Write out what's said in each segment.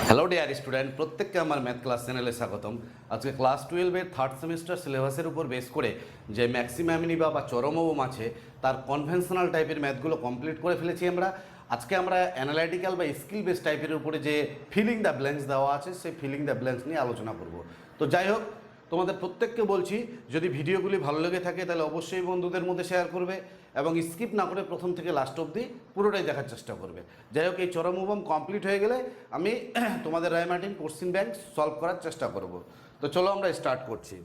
Hello dear student, প্রত্যেককে আমার math class চ্যানেলে স্বাগতম। আজকে ক্লাস 12-এর থার্ড সেমিস্টার সিলেবাসের উপর বেস করে যে ম্যাক্সিমামিনিবা বা চরমোম আছে তার কনভেনশনাল টাইপের ম্যাথগুলো কমপ্লিট করে ফেলেছি আমরা। আজকে আমরা অ্যানালাইটিক্যাল বা স্কিল বেস টাইপের উপরে যে ফিলিং দ্য ব্ল্যাঙ্কস দেওয়া আছে সেই ফিলিং দ্য ব্ল্যাঙ্কস নিয়ে আলোচনা করব। তো যাই হোক, তোমাদের প্রত্যেককে বলছি, যদি ভিডিওগুলি ভালো লেগে থাকে তাহলে অবশ্যই বন্ধুদের মধ্যে শেয়ার করবে এবং স্কিপ না করে প্রথম থেকে লাস্ট অবধি পুরোটাই দেখার চেষ্টা করবে। যাই হোক, এই চরমোম কমপ্লিট হয়ে গেলে আমি তোমাদের রায়মার্টিন কোশ্চেন ব্যাংক সলভ করার চেষ্টা করব। তো চলো আমরা স্টার্ট করছি।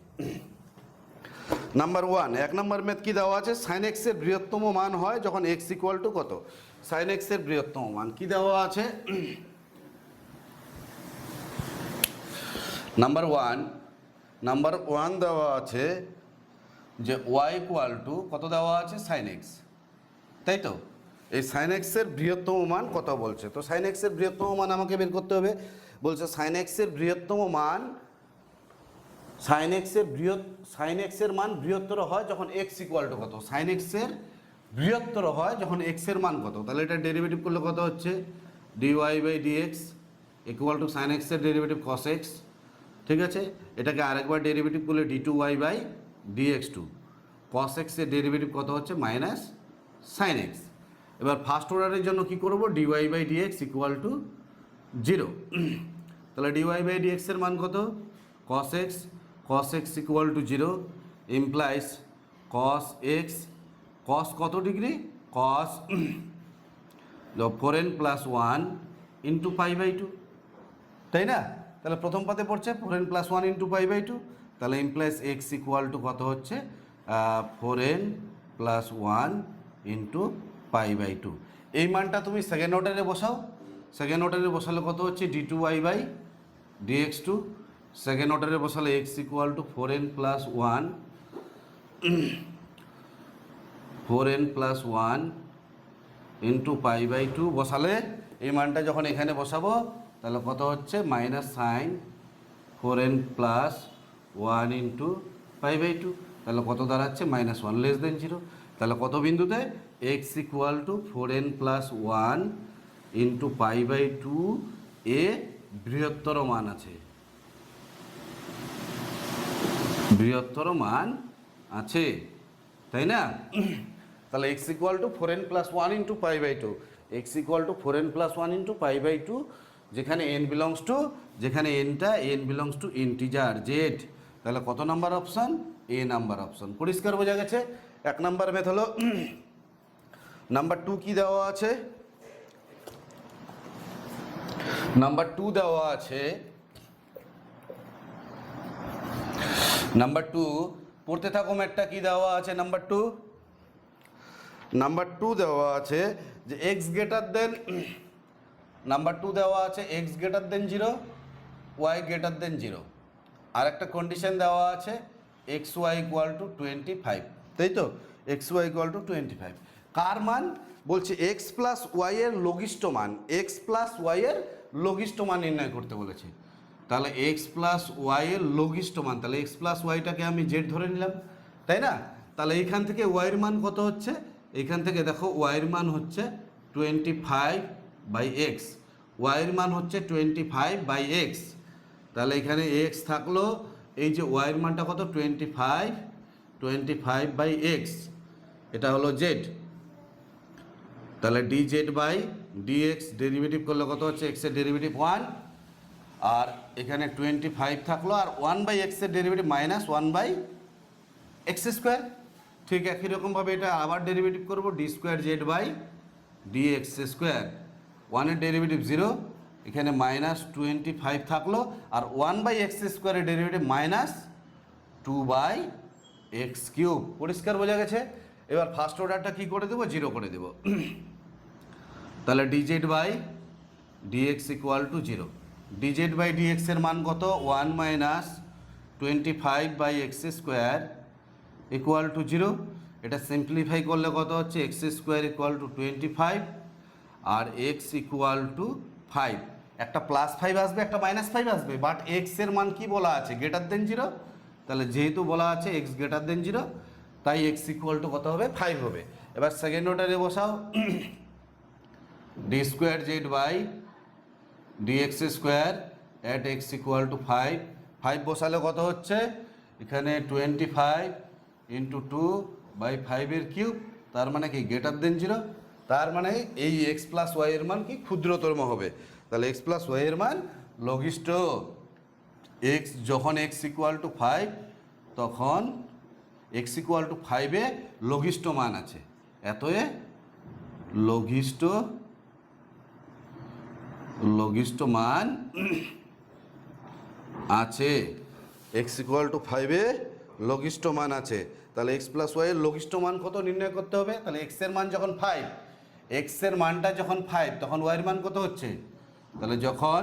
নাম্বার 1, 1 নম্বর ম্যাথ কি দেওয়া আছে? সাইন এক্সের বৃহত্তম মান হয় যখন এক্স ইকুয়াল টু কত? সাইন এক্সের বৃহত্তম মান কি দেওয়া আছে? নাম্বার ওয়ান দেওয়া আছে যে ওয়াই ইকুয়াল টু কত দেওয়া আছে? সাইন এক্স, তাই তো? এই সাইন এক্সের বৃহত্তম মান কত বলছে? তো সাইন এক্সের বৃহত্তম মান আমাকে বের করতে হবে। বলছে সাইন এক্সের বৃহত্তম মান, সাইন এক্সের মান বৃহত্তর হয় যখন এক্স ইকুয়াল টু কত? সাইন এক্সের বৃহত্তর হয় যখন এক্সের মান কত? তাহলে এটা ডেরিভেটিভ করলে কত হচ্ছে? D y by dx equal to sine এক্সের ডেরিভেটিভ কস এক্স, ঠিক আছে? এটাকে আরেকবার ডেরিভেটিভ করলে d two Y by dx two, cos এক্সের ডেরিভেটিভ কত হচ্ছে? Minus sine x. এবার ফার্স্ট অর্ডারের জন্য কি করব? D y by dx equal to 0। তাহলে ডিওয়াই বাই ডিএক্সের মান কত? Cos x equal to 0 implies cos x, cos কত degree? Cos 4n + 1 into pi by 2, তাই না? তাহলে প্রথম পাতে পড়ছে 4n + 1 ইন্টু পাই বাই 2, তাহলে ইমপ্লাইজ এক্স ইকুয়াল টু কত হচ্ছে? 4n + 1 into pi by 2। এই মানটা তুমি সেকেন্ড অর্ডারে বসাও। সেকেন্ড অর্ডারে বসালে কত হচ্ছে? D two Y by dx two. Second অর্ডারে বসালে X equal to 4n + 1 into pi by 2 বসালে এই মানটা যখন এখানে বসাবো তাহলে কত হচ্ছে? Minus sine 4n + 1 into pi by 2, তাহলে কত দাঁড়াচ্ছে? -1 লেস দেন 0। তাহলে কত বিন্দুতে? X equal to 4n + 1 into pi by 2 এ বৃহত্তর মান আছে, বৃহত্তর মান আছে, তাই না? তাহলে x equal to 4n + 1 into pi by 2, x equal to 4n + 1 into pi by 2, যেখানে n belongs to integer Z. তাহলে কত number option? A number option. পরিষ্কার বোঝা গেছে? এক নাম্বার ম্যাথ হলো। নাম্বার 2 কি দেওয়া আছে? নাম্বার 2 দেওয়া আছে, নাম্বার 2 পড়তে থাকো ম্যাথটা কি দেওয়া আছে? নাম্বার 2 দেওয়া আছে যে এক্স গ্রেটার দেন, নাম্বার 2 দেওয়া আছে X greater than 0, Y greater than 0। আর একটা কন্ডিশন দেওয়া আছে এক্স ওয়াই ইকুয়াল টু 25, তাই তো? এক্স ওয়াই ইকুয়াল টু 25 কার মান? বলছে এক্স প্লাস ওয়াই এর লঘিষ্ঠ মান, এক্স প্লাস ওয়াই এর লঘিষ্ঠ মান নির্ণয় করতে বলেছে। তাহলে এক্স প্লাস ওয়াই এর লঘিষ্ঠ মান, তাহলে এক্স প্লাস ওয়াইটাকে আমি জেড ধরে নিলাম, তাই না? তাহলে এইখান থেকে ওয়াইয়ের মান কত হচ্ছে? এইখান থেকে দেখো ওয়াইয়ের মান হচ্ছে 25/x, ওয়াইয়ের মান হচ্ছে 25/x। তাহলে এখানে এক্স থাকলো, এই যে ওয়াইয়ের মানটা কত? 25/x, এটা হলো জেড। তাহলে dz বাই dx ডেরিভেটিভ করলে কত হচ্ছে? x এর ডেরিভেটিভ 1, আর এখানে 25 থাকলো, আর 1/x এর ডেরিভেটিভ -1/x²। ঠিক একই রকমভাবে এটা আবার ডেরিভেটিভ করবো, d²z বাই dx²। 1 এর ডেরিভেটিভ 0, এখানে -25 থাকলো, আর 1/x² এর ডেরিভেটিভ -2/x³। পরিষ্কার বোঝা গেছে? এবার ফার্স্ট অর্ডারটা কি করে দেবো? 0 করে দেবো। তাহলে dz by dx equal to 0। dz by dx এর মান কত? 1 - 25/x² ইকুয়াল টু 0। এটা সিম্পলিফাই করলে কত হচ্ছে? x² ইকুয়াল টু 25 আর x ইকুয়াল টু 5। একটা +5 আসবে, একটা -5 আসবে, বাট x এর মান কি বলা আছে? Greater than 0। তাহলে যেহেতু বলা আছে x গ্রেটার দেন 0, তাই x ইকুয়াল টু কত হবে? 5 হবে। এবার সেকেন্ড অর্ডারে বসাও, d² z by dx square at x equal to 5, 5 বসালে কত হচ্ছে এখানে 25 ইন্টু 2/5 কিউব, তার মানে কি গ্রেটার দেন 0, তার মানে এই এক্স প্লাস ওয়াই এর মান কি ক্ষুদ্রতম হবে। তাহলে এক্স প্লাস ওয়াই এর মান লঘিষ্ঠ এক্স, যখন এক্স ইকুয়াল টু 5 তখন এক্স ইকুয়াল টু 5-এ লঘিষ্ঠ মান আছে, এতএ লঘিষ্ঠ মান আছে, এক্স ইকুয়াল টু 5-এ লঘিষ্ঠ মান আছে। তাহলে এক্স প্লাস ওয়াই এর লঘিষ্ঠ মান কত নির্ণয় করতে হবে। তাহলে এক্স এর মান যখন 5, এক্স এর মানটা যখন 5 তখন ওয়াই এর মান কত হচ্ছে, তাহলে যখন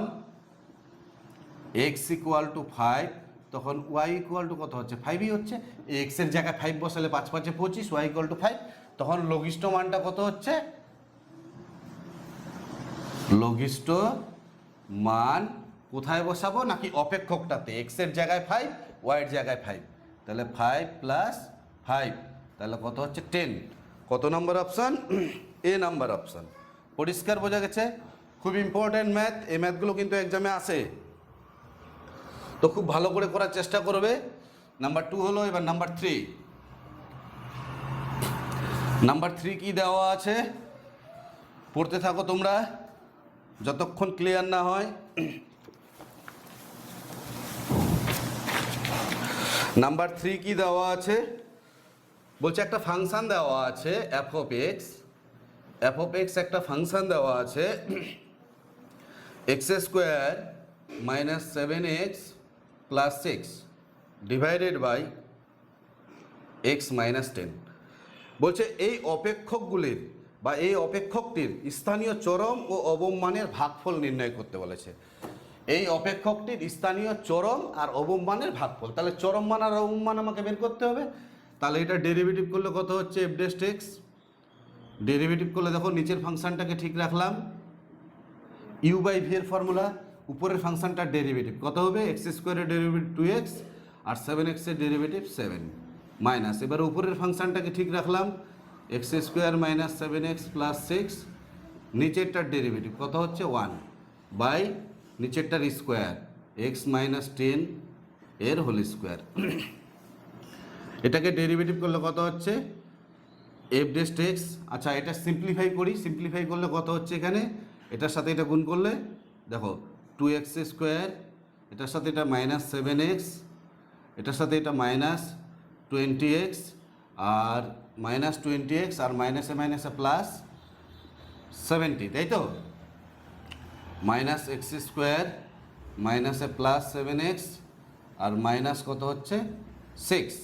এক্স ইকুয়াল টু 5 তখন ওয়াই ইকুয়াল টু কত হচ্ছে 5ই হচ্ছে। এক্স এর জায়গায় 5 বসালে 5 5 25, ওয়াই ইকুয়াল টু 5, তখন লঘিষ্ঠ মানটা কত হচ্ছে, লঘিষ্ঠ মান কোথায় বসাবো নাকি অপেক্ষকটাতে, এক্স এর জায়গায় 5 ওয়াই এর জায়গায় 5, তাহলে 5 প্লাস 5 তাহলে কত হচ্ছে 10। কত নম্বর অপশান, এ নাম্বার অপশান। পরিষ্কার বোঝা গেছে। খুব ইম্পর্টেন্ট ম্যাথ, এই ম্যাথগুলো কিন্তু এক্সামে আসে, তো খুব ভালো করে করার চেষ্টা করবে। নাম্বার 2 হলো, এবার নাম্বার 3। নাম্বার 3 কি দেওয়া আছে পড়তে থাকো তোমরা যতক্ষণ ক্লিয়ার না হয়। নাম্বার 3 কি দেওয়া আছে বলছে, একটা ফাংশন দেওয়া আছে এফ অফ এক্স, একটা ফাংশন দেওয়া আছে X square minus 7x plus 6 divided by X minus 10। বলছে এই অপেক্ষকগুলির বা এই অপেক্ষকটির স্থানীয় চরম ও অবম মানের ভাগফল নির্ণয় করতে বলেছে। এই অপেক্ষকটির স্থানীয় চরম আর অবম মানের ভাগফল, তাহলে চরম মান আর অবম মান আমাকে বের করতে হবে। তাহলে এটা ডেরিভেটিভ করলে কত হচ্ছে এফ ডেস্ট এক্স, ডেরিভেটিভ করলে দেখো নিচের ফাংশনটাকে ঠিক রাখলাম, ইউ বাই ভি এর ফর্মুলা, উপরের ফাংশনটার ডেরিভেটিভ কত হবে, এক্স স্কোয়ারের ডেরিভেটিভ 2x আর 7x এর ডেরিভেটিভ 7 মাইনাস, এবার উপরের ফাংশনটাকে ঠিক রাখলাম, x square minus 7x plus 6, নিচেরটার ডেরিভেটিভ কত হচ্ছে 1 বাই নিচেরটার স্কোয়ার এক্স মাইনাস 10 এর হোল স্কোয়ার। এটাকে ডেরিভেটিভ করলে কত হচ্ছে এফ ডেস্ট এক্স। আচ্ছা এটা সিম্পলিফাই করি, সিম্পলিফাই করলে কত হচ্ছে এখানে, এটার সাথে এটা গুণ করলে দেখো 2x স্কোয়ার, এটার সাথে এটা মাইনাস 7x, এটার সাথে এটা মাইনাস 20x, আর মাইনাস 20x আর মাইনাসে মাইনাসে প্লাস 70, তাই তো, মাইনাস এক্স স্কোয়ার মাইনাসে প্লাস 7x আর মাইনাস কত হচ্ছে 6।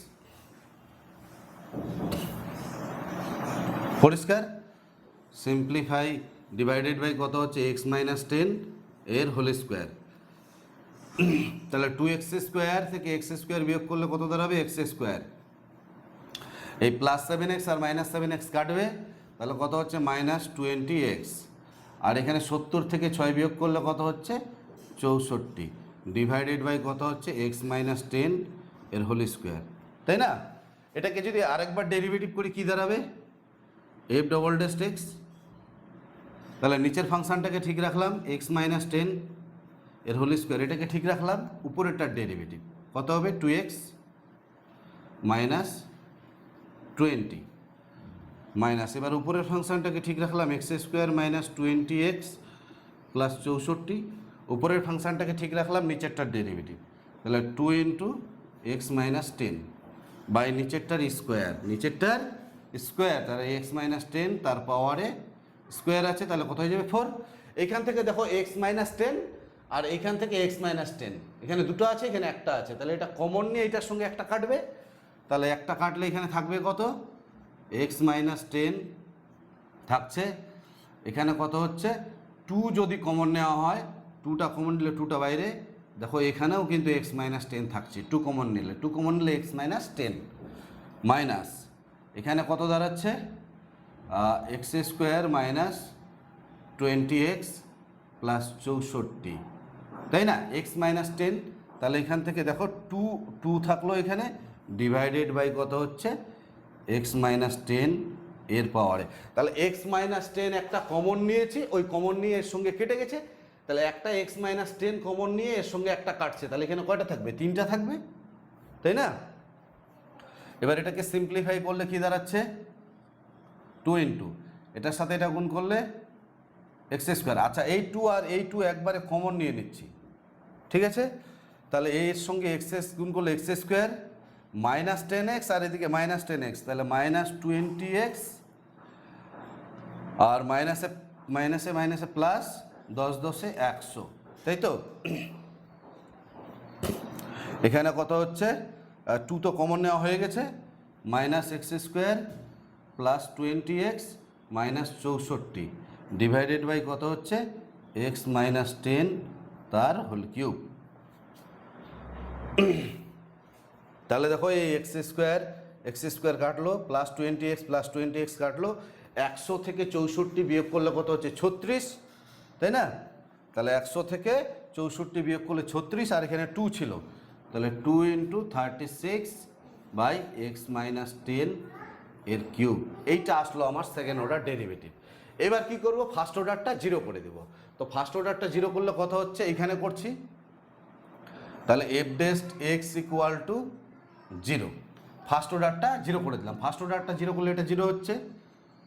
পরিষ্কার। সিম্পলিফাই ডিভাইডেড বাই কত হচ্ছে এক্স মাইনাস 10 এর হোল স্কোয়ার। তাহলে 2x স্কোয়ার থেকে এক্স স্কোয়ার বিয়োগ করলে কত দাঁড়াবে এক্স স্কোয়ার, এই প্লাস 7x আর মাইনাস 7x কাটবে, তাহলে কত হচ্ছে মাইনাস 20x, আর এখানে 70 থেকে 6 বিয়োগ করলে কত হচ্ছে 64 ডিভাইডেড বাই কত হচ্ছে এক্স মাইনাস 10 এর হোল স্কোয়ার, তাই না। এটাকে যদি আরেকবার ডেরিভেটিভ করি কি দাঁড়াবে এফ ডবল ডেস্ট এক্স, তাহলে নিচের ফাংশনটাকে ঠিক রাখলাম এক্স মাইনাস 10 এর হোল স্কোয়ার, এটাকে ঠিক রাখলাম, উপরেরটার ডেরিভেটিভ কত হবে 2x মাইনাস 20 মাইনাস, এবার উপরের ফাংশনটাকে ঠিক রাখলাম x square minus 20x plus 64, উপরের ফাংশনটাকে ঠিক রাখলাম নিচেরটার ডেরিভেটিভ, তাহলে 2 ইন্টু এক্স মাইনাস 10 বাই নিচেরটার স্কোয়ার, তাহলে এক্স মাইনাস 10 তার পাওয়ারে স্কোয়ার আছে, তাহলে কত হয়ে যাবে 4। এইখান থেকে দেখো এক্স মাইনাস 10 আর এইখান থেকে এক্স মাইনাস 10, এখানে দুটো আছে এখানে একটা আছে, তাহলে এটা কমন নিয়ে এটার সঙ্গে একটা কাটবে, তাহলে একটা কাটলে এখানে থাকবে কত এক্স মাইনাস 10 থাকছে, এখানে কত হচ্ছে 2 যদি কমন নেওয়া হয়, 2টা কমন নিলে 2টা বাইরে, দেখো এখানেও কিন্তু এক্স মাইনাস 10 থাকছে, 2 কমন নিলে এক্স মাইনাস 10 মাইনাস, এখানে কত দাঁড়াচ্ছে x square minus 20x plus 64, তাই না, এক্স মাইনাস 10, তাহলে এখান থেকে দেখো 2 থাকলো এখানে ডিভাইডেড বাই কত হচ্ছে এক্স মাইনাস 10 এর পাওয়ারে, তাহলে এক্স মাইনাস 10 একটা কমন নিয়েছি, ওই কমন নিয়ে এর সঙ্গে কেটে গেছে, তাহলে একটা x মাইনাস 10 কমন নিয়ে এর সঙ্গে একটা কাটছে, তাহলে এখানে কয়টা থাকবে? 3টা থাকবে, তাই না? এবার এটাকে সিম্পলিফাই করলে কি দাঁড়াচ্ছে? 2 ইন্টু এটার সাথে এটা গুণ করলে এক্স স্কোয়ার। আচ্ছা, এই 2 আর এই 2 একবারে কমন নিয়ে নিচ্ছি, ঠিক আছে? তাহলে এর সঙ্গে এক্স গুণ করলে এক্স স্কোয়ার মাইনাস 10x আর এদিকে মাইনাস 10x, তাহলে মাইনাস 20x আর মাইনাসে মাইনাসে মাইনাসে প্লাস 10 10 100, তাই তো? এখানে কত হচ্ছে? 2 তো কমন নেওয়া হয়ে গেছে, minus x square plus 20x minus 64 divided by কত হচ্ছে? এক্স মাইনাস 10 তার হোল কিউব। তাহলে দেখো এই এক্স স্কোয়ার কাটলো, প্লাস 20x কাটলো, 100 থেকে 64 বিয়োগ করলে কত হচ্ছে? 36, তাই না? তাহলে 100 থেকে 64 বিয়োগ করলে 36, আর এখানে 2 ছিল, তাহলে 2 ইন্টু 36 বাই এক্স মাইনাস 10 এর কিউব। এইটা আসলো আমার সেকেন্ড অর্ডার ডেরিভেটিভ। এবার কি করব? ফার্স্ট অর্ডারটা জিরো করে দেব। তো ফার্স্ট অর্ডারটা জিরো করলে কত হচ্ছে? এইখানে করছি, তাহলে f dash x equal to 0। First অর্ডারটা জিরো করে দিলাম। ফার্স্ট অর্ডারটা জিরো করলে এটা জিরো হচ্ছে।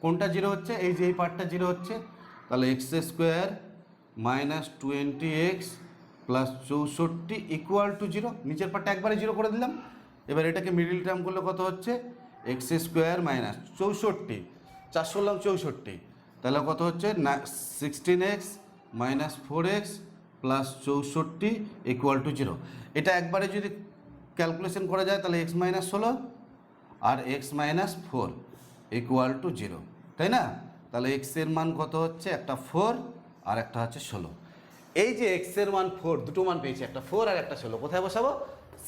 কোনটা জিরো হচ্ছে? এই যে এই পার্টটা জিরো হচ্ছে। তাহলে x square minus 20x plus 64 equal to 0। নিচের পার্টটা একবারে জিরো করে দিলাম। এবার এটাকে মিডিল টার্ম করলে কত হচ্ছে? এক্স স্কোয়ার মাইনাস 64, 4 করলাম 64, তাহলে কত হচ্ছে? 16x minus 4x plus 64 equal to 0। এটা একবারে যদি ক্যালকুলেশন করা যায় তাহলে x মাইনাস 16 আর x মাইনাস 4 ইকুয়াল টু 0, তাই না? তাহলে x এর মান কত হচ্ছে? একটা 4 আর একটা হচ্ছে 16। এই যে x এর মান 4, দুটো মান পেয়েছি, একটা 4 আর একটা 16, কোথায় বসাবো?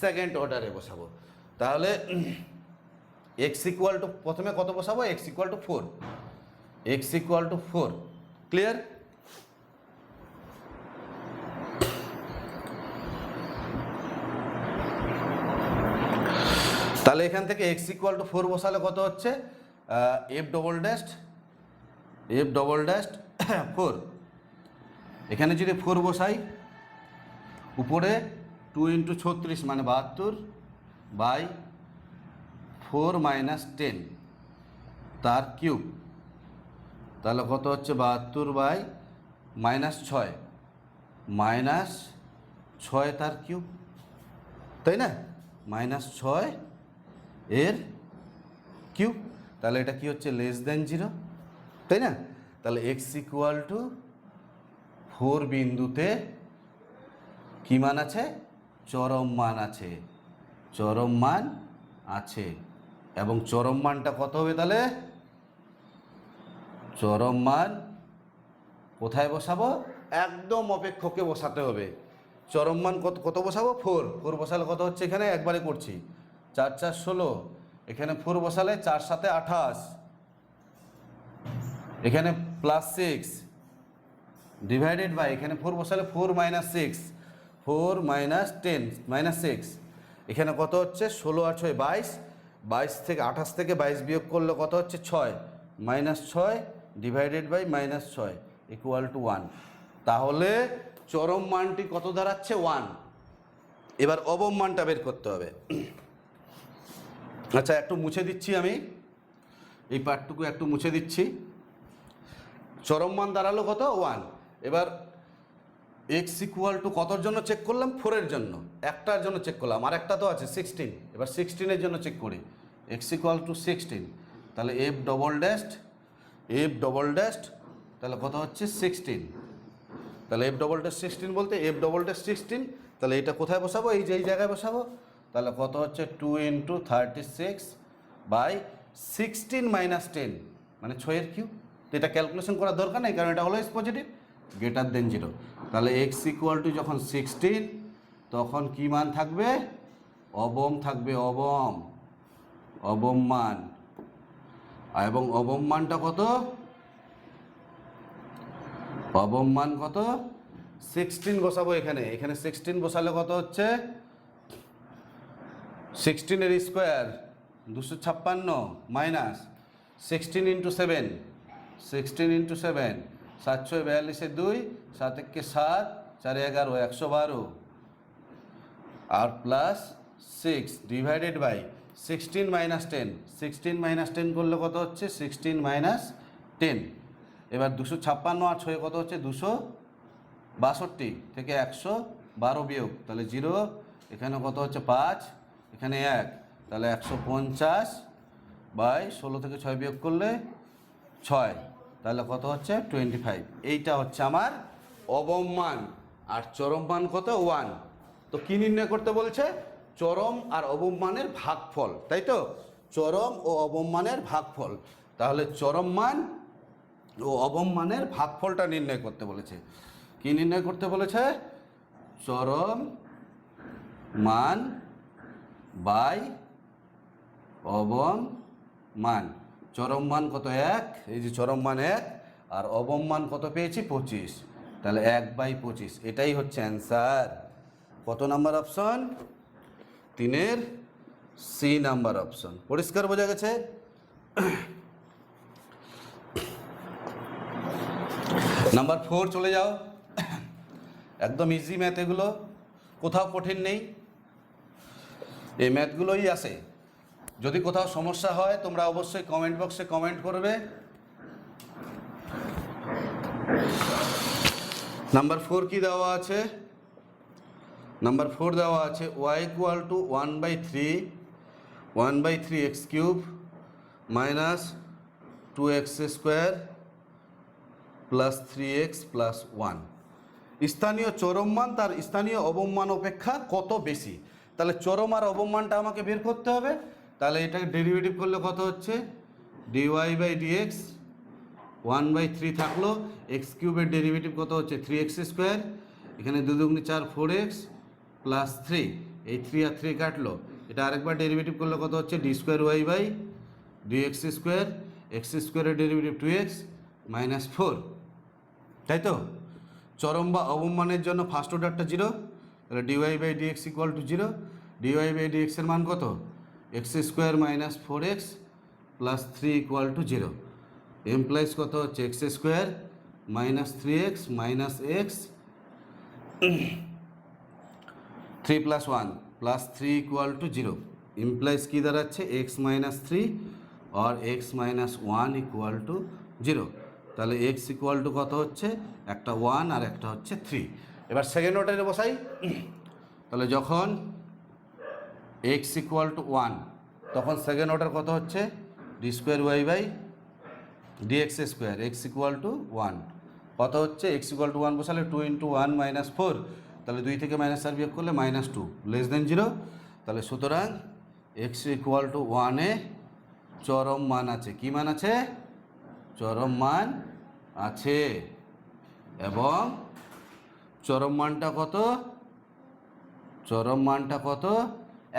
সেকেন্ড অর্ডারে বসাবো। তাহলে x ইকুয়াল টু, প্রথমে কত বসাবো? x equal two 4, x equal two 4, clear? তাহলে এখান থেকে x ইকুয়াল টু 4 বসালে কত হচ্ছে? F double dash 4। এখানে যদি 4 বসাই, উপরে 2 ইন্টু 36 মানে 72 বাই 4 মাইনাস 10 তার কিউব, তাহলে কত হচ্ছে? 72 বাই মাইনাস 6 তার কিউব, তাই না? মাইনাস 6 এর কিউব। তাহলে এটা কি হচ্ছে? লেস দেন 0, তাই না? তাহলে এক্স ইকুয়াল টু 4 বিন্দুতে কি মান আছে? চরম মান আছে, চরম মান আছে। এবং চরম মানটা কত হবে? তাহলে চরম মান কোথায় বসাবো? একদম অপেক্ষকে বসাতে হবে। চরম মান কত বসাবো? 4 বসালে কত হচ্ছে? এখানে একবারে করছি, 4 4 16, এখানে 4 বসালে 4 7 28, এখানে প্লাস 6 ডিভাইডেড বাই, এখানে 4 বসালে 4 মাইনাস 6, 4 মাইনাস 10 মাইনাস 6, এখানে কত হচ্ছে? 16 আর 6 22, 22 থেকে 28 থেকে 22 বিয়োগ করলে কত হচ্ছে? 6 minus 6 divided by minus 6 equal to 1। তাহলে চরম মানটি কত দাঁড়াচ্ছে? 1। এবার অবম মানটা বের করতে হবে। আচ্ছা, একটু মুছে দিচ্ছি আমি, এই পার্টটুকু একটু মুছে দিচ্ছি। চরম মান দাঁড়ালো কত? 1। এবার এক্স ইকুয়াল টু কতর জন্য চেক করলাম? 4-এর জন্য, একটার জন্য চেক করলাম, আর একটা তো আছে 16। এবার 16-এর জন্য চেক করি, এক্স ইকুয়াল টু 16, তাহলে এফ ডবল ড্যাস্ট, তাহলে কত হচ্ছে? 16। তাহলে এফ ডবল ড্যাশ 16 বলতে এফ ডবল ড্যাশ 16, তাহলে এটা কোথায় বসাবো? এই যে এই জায়গায় বসাবো। তাহলে কত হচ্ছে? 2 ইন্টু 36 বাই 16 মাইনাস 10 মানে 6-এর কিউব। তো এটা ক্যালকুলেশন করার দরকার নেই, কারণ এটা অলওয়েজ পজিটিভ, গ্রেটার দেন 0। তাহলে এক্স ইকুয়াল টু যখন 16, তখন কি মান থাকবে? অবম থাকবে, অবম মান। এবং অবম মানটা কত? অবম মান কত? 16 বসাবো এখানে। 16 বসালে কত হচ্ছে? 16-এর স্কোয়ার 256 মাইনাস 16 ইন্টু 7, 742 2, 7 1 7, 4 11 112 আর plus 6 divided by 16 minus 10, 16 minus 10 করলে কত হচ্ছে 16 মাইনাস 10। এবার 256 আর 6 কত হচ্ছে 262 থেকে 112 বিয়োগ, তাহলে 0, এখানে কত হচ্ছে 5, এখানে 1, তাহলে 150 বাই 16 থেকে 6 বিয়োগ করলে 6, তাহলে কত হচ্ছে 25। এইটা হচ্ছে আমার অবম মান। আর চরম মান কত 1। তো কি নির্ণয় করতে বলছে? চরম আর অবম মানের ভাগফল, তাই তো? চরম ও অবম মানের ভাগফল। তাহলে চরম মান ও অবম মানের ভাগফলটা নির্ণয় করতে বলেছে। কি নির্ণয় করতে বলেছে? চরম মান বাই অবম মান। চরম মান কত 1, এই যে চরম মান 1, আর অবম মান কত পেয়েছি 25, তাহলে 1/25। এটাই হচ্ছে অ্যান্সার। কত নাম্বার অপশন? 3-এর সি নাম্বার অপশন। পরিষ্কার বোঝা গেছে? নাম্বার 4 চলে যাও। একদম ইজি ম্যাথ এগুলো, কোথাও কঠিন নেই, এই ম্যাথগুলোই আসে। যদি কোথাও সমস্যা হয় তোমরা অবশ্যই কমেন্ট বক্সে কমেন্ট করবে। নাম্বার 4 কি দেওয়া আছে? নাম্বার 4 দেওয়া আছে y equal to 1/3 x cube minus 2x square plus 3x plus 1। স্থানীয় চরম মান তার স্থানীয় অবম মান অপেক্ষা কত বেশি? তাহলে চরম আর অবম মানটা আমাকে বের করতে হবে। তাহলে এটাকে ডেরিভেটিভ করলে কত হচ্ছে dy বাই dx, 1/3 থাকলো, এক্স কিউবের ডেরিভেটিভ কত হচ্ছে 3x স্কোয়ার, এখানে 2 দুগুণে 4 4x প্লাস 3, এই 3 আর 3 কাটলো, এটা আরেকবার ডেরিভেটিভ করলে কত হচ্ছে d square y by dx square, x স্কোয়ারের ডেরিভেটিভ 2x মাইনাস 4, তাই তো? চরম বা অবম মানের জন্য ফার্স্ট অর্ডারটা 0, তাহলে dy by dx equal to 0, dy by dx এর মান কত x square minus 4x plus 3 equal to 0, implies কত হচ্ছে x square minus 3x minus x 3 plus 1 plus 3 equal to 0, implies কী দাঁড়াচ্ছে এক্স মাইনাস 3 আর এক্স মাইনাস 1 ইকুয়াল টু 0। তাহলে x equal to কত হচ্ছে, একটা 1 আর একটা হচ্ছে 3। এবার সেকেন্ড অর্ডারে বসাই। তাহলে যখন এক্স ইকুয়াল টু 1, তখন সেকেন্ড অর্ডার কত হচ্ছে d square y by dx square, x equal to 1 কত হচ্ছে, এক্স ইকুয়াল টু 1 বসালে 2 × 1 মাইনাস 4, তাহলে 2 থেকে মাইনাস 4 বিয়োগ করলে মাইনাস 2 লেস দেন 0। তাহলে সুতরাং এক্স ইকুয়াল টু 1-এ চরম মান আছে। কি মান আছে? চরম মান আছে। এবং চরম মানটা কত? চরম মানটা কত?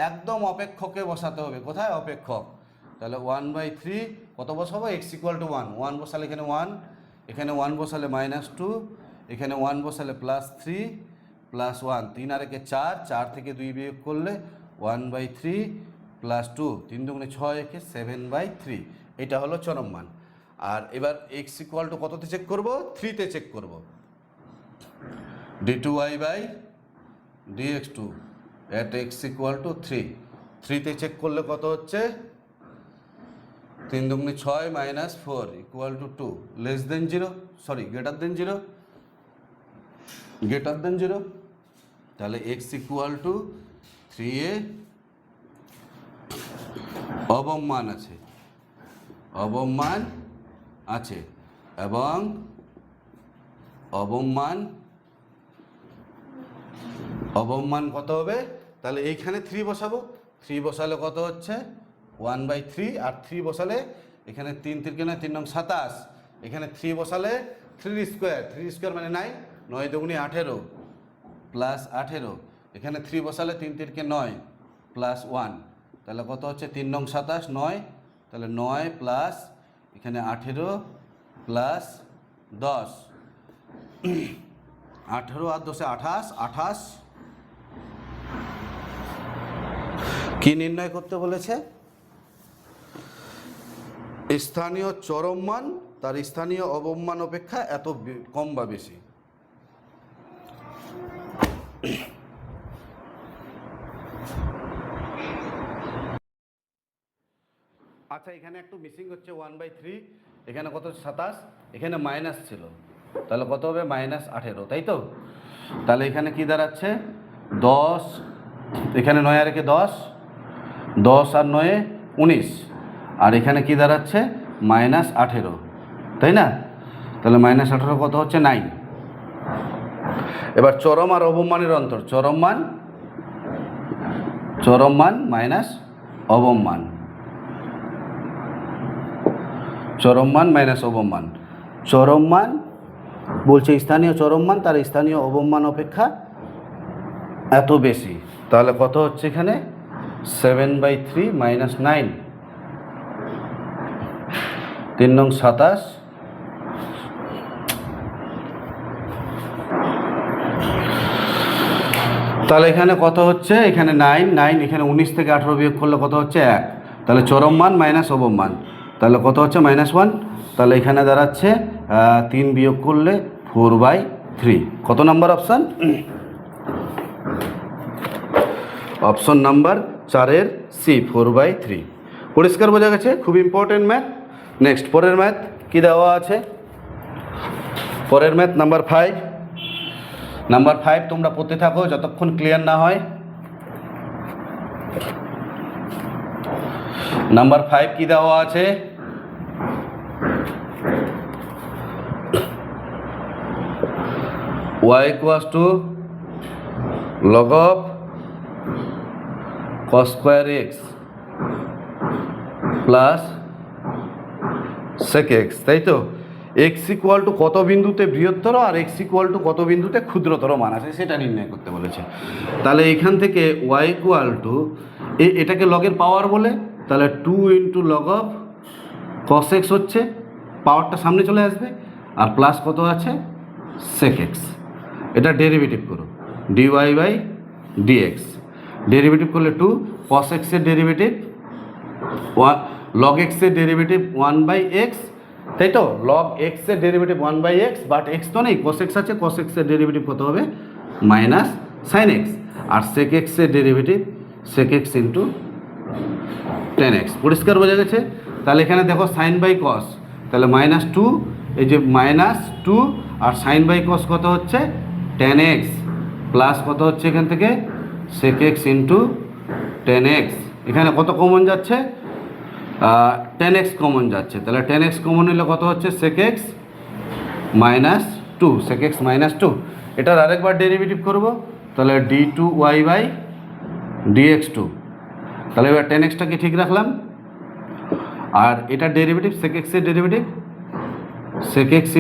একদম অপেক্ষকে বসাতে হবে। কোথায়? অপেক্ষক। তাহলে 1/3 কত বসাবো? এক্স ইকুয়াল টু 1, 1 বসালে এখানে 1, এখানে 1 বসালে মাইনাস 2, এখানে 1 বসালে প্লাস 3 প্লাস 1, 3 আর 1 4, 4 থেকে 2 বিয়োগ করলে 1/3 প্লাস 2, 3 দুগুণে 6, 1 7/3। এটা হলো চরম মান। আর এবার এক্স ইকুয়াল টু কততে চেক করব? 3-তে চেক করব। d2y by dx2 at x equal to 3, 3-তে চেক করলে কত হচ্ছে 3 দুগুণে 6 মাইনাস 4 equal to 2 less than 0, sorry greater than 0, greater than 0। তাহলে x ইকুয়াল টু 3-এ অবম মান আছে, অবম মান আছে। এবং অবম মান কত হবে? তাহলে এইখানে 3 বসাবো, 3 বসালে কত হচ্ছে 1/3, আর 3 বসালে এখানে 3 3 নয় 3 নং 27, এখানে 3 বসালে 3 স্কোয়ার, 3 স্কোয়ার মানে 9, 9 দুগুণে 18 প্লাস 18, এখানে 3 বসালে 3 3 9 প্লাস 1, তাহলে কত হচ্ছে 3 নং 27 9, তাহলে 9 প্লাস এখানে 18 প্লাস 10, 18 আর 10 28। কি নির্ণয় করতে বলেছে? স্থানীয় চরম মান তার স্থানীয় অবমান অপেক্ষা এত কম বা বেশি। আচ্ছা, এখানে একটু মিসিং হচ্ছে 1/3, এখানে কত 27, এখানে মাইনাস ছিল, তাহলে কত হবে -18, তাই তো? তাহলে এখানে কি দাঁড়াচ্ছে 10, এখানে 9 আর একে 10, 10 আর 9 19, আর এখানে কি দাঁড়াচ্ছে -18, তাই না? তাহলে -18 কত হচ্ছে 9। এবার চরম আর অবমানের অন্তর, চরম মান মাইনাস অবমান, চরম মান মাইনাস অবমান। চরম মান বলছে স্থানীয় চরম মান তার স্থানীয় অবমান অপেক্ষা এত বেশি, তাহলে কত হচ্ছে এখানে 7/3 -9, 3 নং 27, তাহলে এখানে কত হচ্ছে, এখানে 9, এখানে 19 থেকে 18 বিয়োগ করলে কত হচ্ছে 1, তাহলে চরম মান মাইনাস অবমান, তাহলে কত হচ্ছে -1, তাহলে এখানে দাঁড়াচ্ছে 3 বিয়োগ করলে 4/3। কত নাম্বার অপশান? অপশন নাম্বার 4-এর সি, 4/3। পরিষ্কার বোঝা গেছে? খুব ইম্পর্টেন্ট ম্যাথ। নেক্সট পরের ম্যাথ কি দেওয়া আছে? পরের ম্যাথ নাম্বার 5। নাম্বার 5 তোমরা পড়তে থাকো যতক্ষণ ক্লিয়ার না হয়। নাম্বার 5 কি দেওয়া আছে? y = log of cos square x plus sec x, তাই তো? x = কত বিন্দুতে বৃহত্তর আর x = কত বিন্দুতে ক্ষুদ্রতর মান আছে সেটা নির্ণয় করতে বলেছে। তাহলে এখান থেকে y = এটাকে লগের পাওয়ার বলে, তাহলে 2 × log of cos x হচ্ছে, পাওয়ারটা সামনে চলে আসবে, আর প্লাস কত আছে sec x। এটা ডেরিভেটিভ করো, dy/dx, ডেরিভেটিভ করলে 2, cos x এর ডেরিভেটিভ 1, log x এর ডেরিভেটিভ 1/x, তাই তো? log x এর ডেরিভেটিভ 1/x, বাট x তো নেই, cos x আছে, cos x এর ডেরিভেটিভ কত হবে -sin x, আর sec x এর derivative sec x × tan x। পরিষ্কার বোঝা গেছে? তাহলে এখানে দেখো sin/cos, তাহলে -2, এই যে -2 আর sin/cos কত হচ্ছে tan x, প্লাস কত হচ্ছে এখান থেকে sec x × tan x। এখানে কত কমন যাচ্ছে? tan x কমন যাচ্ছে, তাহলে tan x কমন নিলে কত হচ্ছে sec x -2, sec x -2। এটার আরেকবার ডেরিভেটিভ করব, তাহলে d2y/dx2, তাহলে এবার tan xটাকে ঠিক রাখলাম, আর এটার ডেরিভেটিভ sec x এর derivative sec x ×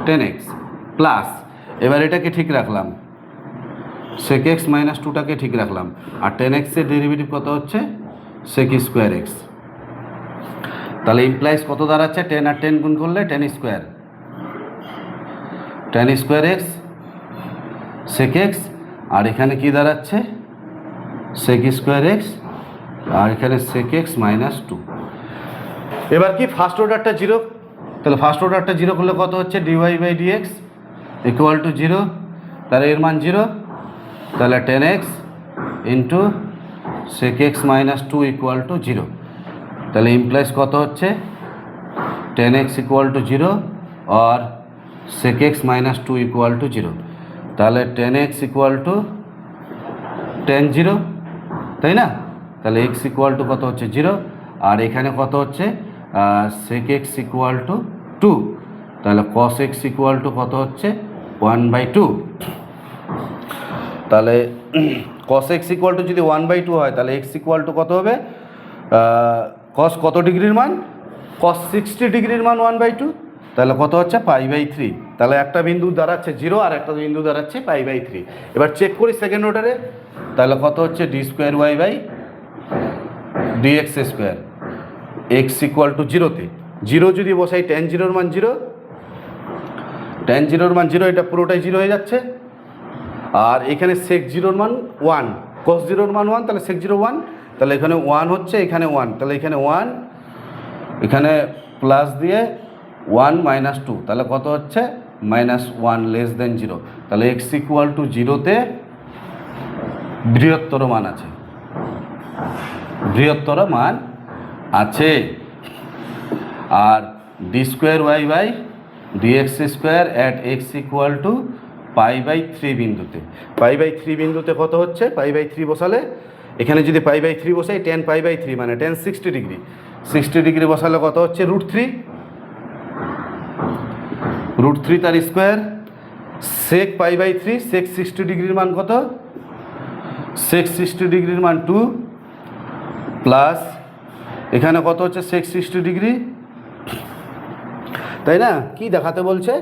tan x, plus এবার এটাকে ঠিক রাখলাম, sec x -2টাকে ঠিক রাখলাম, আর tan x এর ডেরিভেটিভ কত হচ্ছে sec² x। তাহলে ইমপ্লাইজ কত দাঁড়াচ্ছে, 10 আর 10 গুণ করলে tan² x sec x, আর এখানে কি দাঁড়াচ্ছে sec² x, আর এখানে sec x -2। এবার কি ফার্স্ট অর্ডারটা 0, তাহলে ফার্স্ট অর্ডারটা 0 করলে কত হচ্ছে dy/dx = 0, তাহলে এর মান 0, তাহলে tan x × sec x -2 = 0, তাহলে ইমপ্লাইজ কত হচ্ছে tan x = 0 আর sec x -2 = 0, তাহলে tan x = tan 0, তাই না? তাহলে x = কত হচ্ছে 0, আর এখানে কত হচ্ছে sec x = 2, তাহলে cos x = কত হচ্ছে 1/2। তাহলে cos x = যদি 1/2 হয়, তাহলে x = কত হবে? cos কত ডিগ্রির মান? cos 60 ডিগ্রির মান 1/2, তাহলে কত হচ্ছে π/3। তাহলে একটা বিন্দু দাঁড়াচ্ছে 0 আর একটা বিন্দু দাঁড়াচ্ছে π/3। এবার চেক করি সেকেন্ড অর্ডারে, তাহলে কত হচ্ছে d2y/dx², x = 0তে 0 যদি বসাই tan 0-র মান 0, tan 0-র মান 0, এটা পুরোটাই 0 হয়ে যাচ্ছে, আর এখানে sec 0-র মান 1, cos 0-র মান 1, তাহলে sec 0 1, তাহলে এখানে 1 হচ্ছে, এখানে 1, তাহলে এখানে 1, এখানে প্লাস দিয়ে 1 মাইনাস 2, তাহলে কত হচ্ছে -1 লেস দেন 0। তাহলে এক্স ইকুয়াল টু 0-তে বৃহত্তর মান আছে, বৃহত্তর মান আছে। আর d square y by dx square at x equal to π/3 বিন্দুতে, π/3 বিন্দুতে কত হচ্ছে, π/3 বসালে এখানে যদি π/3 বসাই tan π/3 মানে tan 60 ডিগ্রি, 60 ডিগ্রি বসালে কত হচ্ছে √3, √3 তার স্কোয়ার, sec π/3, sec 60 ডিগ্রির মান কত, sec 60 ডিগ্রির মান 2 প্লাস এখানে কত হচ্ছে sec 60 ডিগ্রি, তাই না? কি দেখাতে বলছে,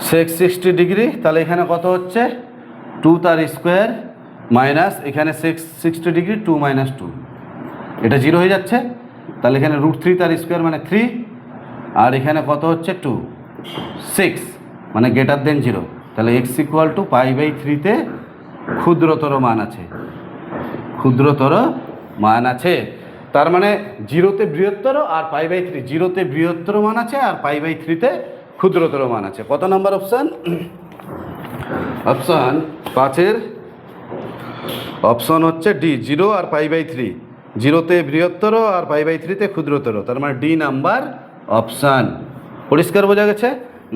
sec 60 ডিগ্রি, তাহলে এখানে কত হচ্ছে 2 তার স্কোয়ার মাইনাস এখানে sec 60 ডিগ্রি 2 মাইনাস 2, এটা 0 হয়ে যাচ্ছে। তাহলে এখানে √3 তার স্কোয়ার মানে 3, আর এখানে কত হচ্ছে 2, 6 মানে গ্রেটার দেন 0। তাহলে এক্স ইকুয়াল টু π/3-তে ক্ষুদ্রতর মান আছে, ক্ষুদ্রতর মান আছে। তার মানে 0-তে বৃহত্তর আর π/3, 0-তে বৃহত্তর মান আছে আর π/3-তে ক্ষুদ্রতর মান আছে। কত নাম্বার অপশান, অপশান 5-এর অপশন হচ্ছে ডি, 0 আর π/3, 0-তে বৃহত্তর আর π/3-তে ক্ষুদ্রতর, তার মানে ডি নাম্বার অপশান। পরিষ্কার বোঝা গেছে?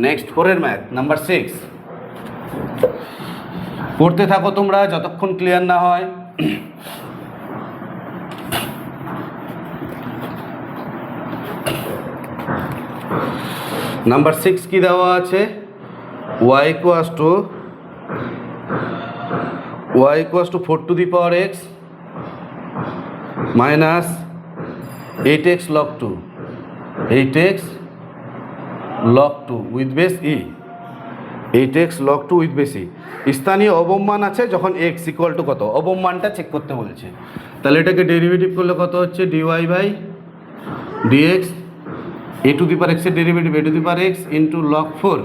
নেক্সট পরের ম্যাথ নাম্বার 6, পড়তে থাকো তোমরা যতক্ষণ ক্লিয়ার না হয়। নাম্বার 6 কি দেওয়া আছে, y equals to 4 to the power x minus 8x log 2, 8x log 2 with base e, 8x log 2 with base e. স্থানীয় অবমান আছে যখন x ইকুয়াল টু কত, অবমানটা চেক করতে বলেছে। তাহলে এটাকে ডেরিভেটিভ করলে কত হচ্ছে dy by dx, a to the power x এর derivative a to the power x into log 4,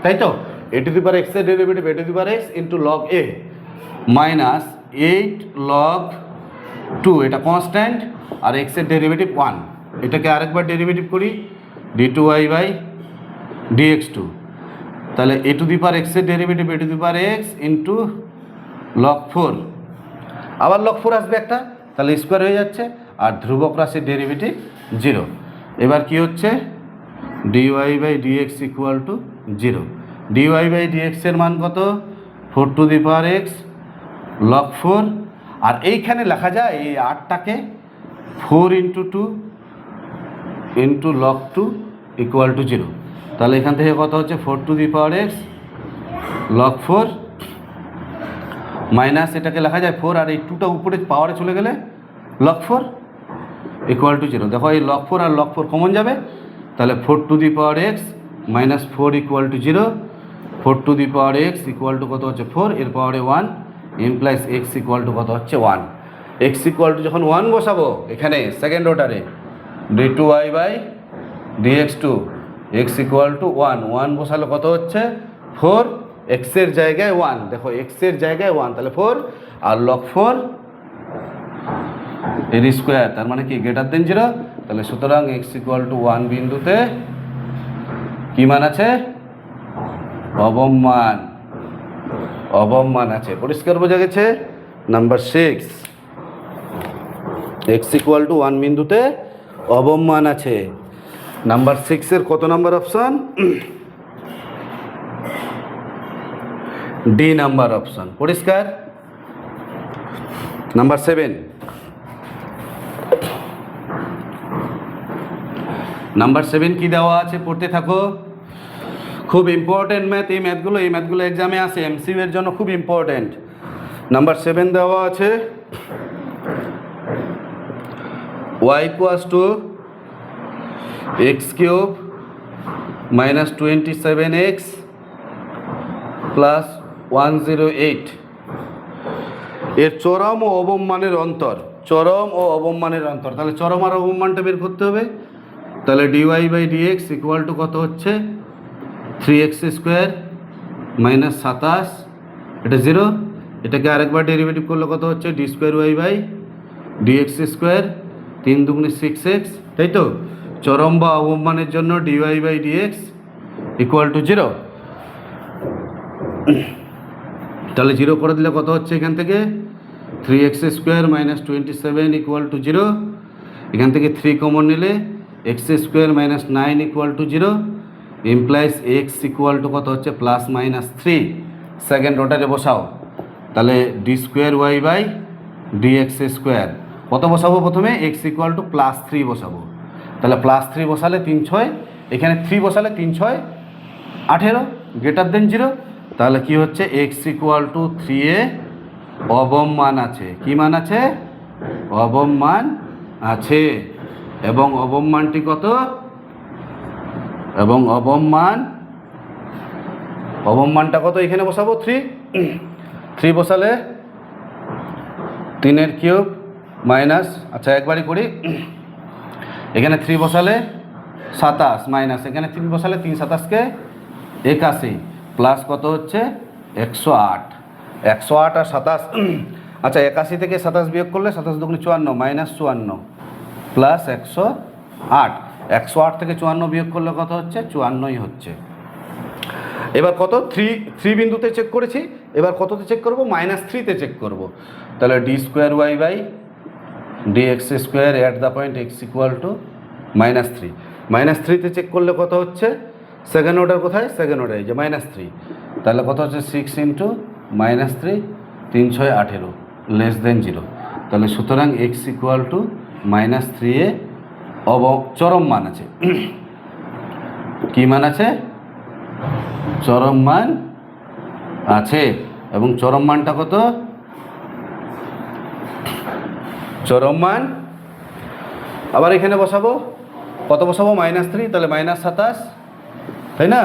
তাই তো, a to the power x এর derivative a to the power x into log a minus 8 log 2, এটা constant, আর x এর derivative 1, এটাকে আরেকবার derivative করি d2y বাই dx2, তাহলে a to the power x এর derivative a to the power x into log 4, আবার log 4 আসবে একটা, তাহলে স্কোয়ার হয়ে যাচ্ছে, আর ধ্রুবক রাশির ডেরিভেটিভ 0। এবার কি হচ্ছে dy by dx equal to 0, dy by dx এর মান কত 4 to the power x log 4, আর এইখানে লেখা যায় এই 8টাকে 4 into 2 into log 2 equal to 0। তাহলে এখান থেকে কত হচ্ছে 4 to the power x log 4 minus এটাকে লেখা যায় 4, আর এই 2টা উপরে পাওয়ারে চলে গেলে log 4 ইকুয়াল টু 0। দেখো এই log 4 আর log 4 কমন যাবে, তাহলে 4 to the power x minus 4 equal to 0, 4 to the power x equal to কত হচ্ছে 4, এর পাওয়ারে 1 ইমপ্লাইজ x ইকুয়াল টু কত হচ্ছে 1। x ইকুয়াল টু যখন 1 বসাবো এখানে সেকেন্ড অর্ডারে d2y by dx2, x equal to 1, 1 বসালে কত হচ্ছে 4, x এর জায়গায় 1, দেখো x এর জায়গায় 1, তাহলে 4 আর log 4 এর স্কোয়ার, তার মানে কি গ্রেটার দেন 0। তাহলে সুতরাং x ইকুয়াল টু 1 বিন্দুতে কি মান আছে, অবমান, অবমান আছে। পরিষ্কার বোঝা গেছে? নাম্বার 6, x ইকুয়াল টু 1 বিন্দুতে অবমান আছে। নাম্বার 6 এর কত number option, D number option. পরিষ্কার? নাম্বার 7, নাম্বার 7 কি দেওয়া আছে পড়তে থাকো, খুব ইম্পর্টেন্ট ম্যাথ, এই ম্যাথগুলো এক্সামে আসে, এমসিইউ এর জন্য খুব ইম্পর্টেন্ট। নাম্বার 7 দেওয়া আছে y equals two x cube minus 27x plus 108, এর চরম ও অবমানের অন্তর, চরম ও অবমানের অন্তর। তাহলে চরম আর অবমানটা বের করতে হবে। তাহলে dy by dx equal to কত হচ্ছে 3x স্কোয়ার মাইনাস 27, এটা 0, এটাকে আরেকবার ডেরিভেটিভ করলে কত হচ্ছে d square y by dx square, 3 দুগুণে 6x, তাই তো। চরম বা অবমানের জন্য dy by dx equal to 0। তাহলে 0 করে দিলে কত হচ্ছে এখান থেকে 3x square minus 27 equal to 0। এখান থেকে 3 কমন নিলে x স্কোয়ার minus 9 equal to 0 implies x equal to কত হচ্ছে প্লাস মাইনাস 3। সেকেন্ড রোটারে বসাও, তাহলে d square y by dx square কত বসাবো প্রথমে x ইকুয়াল টু প্লাস 3 বসাবো। তাহলে প্লাস 3 বসালে 3 6, এখানে 3 বসালে 3 6 18 গ্রেটার দেন 0। তাহলে কি হচ্ছে x ইকুয়াল টু 3 এ অবম মান আছে। কি মান আছে? অবম মান আছে। এবং অবম মানটি কত? এবং অবম মানটা কত এখানে বসাবো 3। 3 বসালে 3 এর কিউব মাইনাস, আচ্ছা একবারই করি, এখানে 3 বসালে 27 মাইনাস এখানে 3 বসালে 3 27 81 প্লাস কত হচ্ছে 108। 108 আর 27, আচ্ছা 81 থেকে 27 বিয়োগ করলে 27 দুগুণে 54 মাইনাস 54 প্লাস 108। 108 থেকে 54 বিয়োগ করলে কত হচ্ছে 54ই হচ্ছে। এবার কত 3 বিন্দুতে চেক করেছি, এবার কততে চেক করব -3তে চেক করব। তাহলে d square y by dx square at the point x equal to -3। -3তে চেক করলে কত হচ্ছে সেকেন্ড অর্ডার কোথায়? সেকেন্ড অর্ডার এই যে -3। তাহলে কত হচ্ছে 6 ইন্টু -3 3 6 18 লেস দেন 0। তাহলে সুতরাং এক্স ইকুয়াল টু -3 এ চরম মান আছে। কি মান আছে? চরম মান আছে। এবং চরম মানটা কত? চরম মান আবার এখানে বসাবো, কত বসাবো -3, তাহলে -27, তাই না।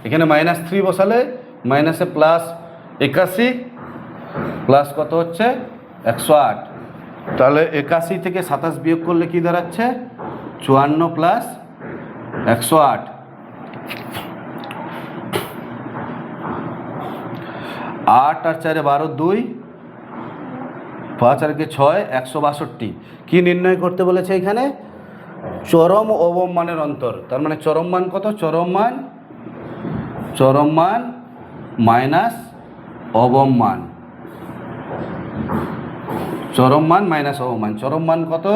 এখানে -3 বসালে মাইনাসে প্লাস 81 প্লাস কত হচ্ছে 108। তাহলে 81 থেকে 27 বিয়োগ করলে কি দাঁড়াচ্ছে 54 প্লাস 108। 8 আর 4 12 2 5 আর 6 162। কি নির্ণয় করতে বলেছে এখানে? চরম ও অবম মানের অন্তর। তার মানে চরম মান কত? চরম মান মাইনাস অবম মান। চরম মান মাইনাস অবম মান। চরম মান কত?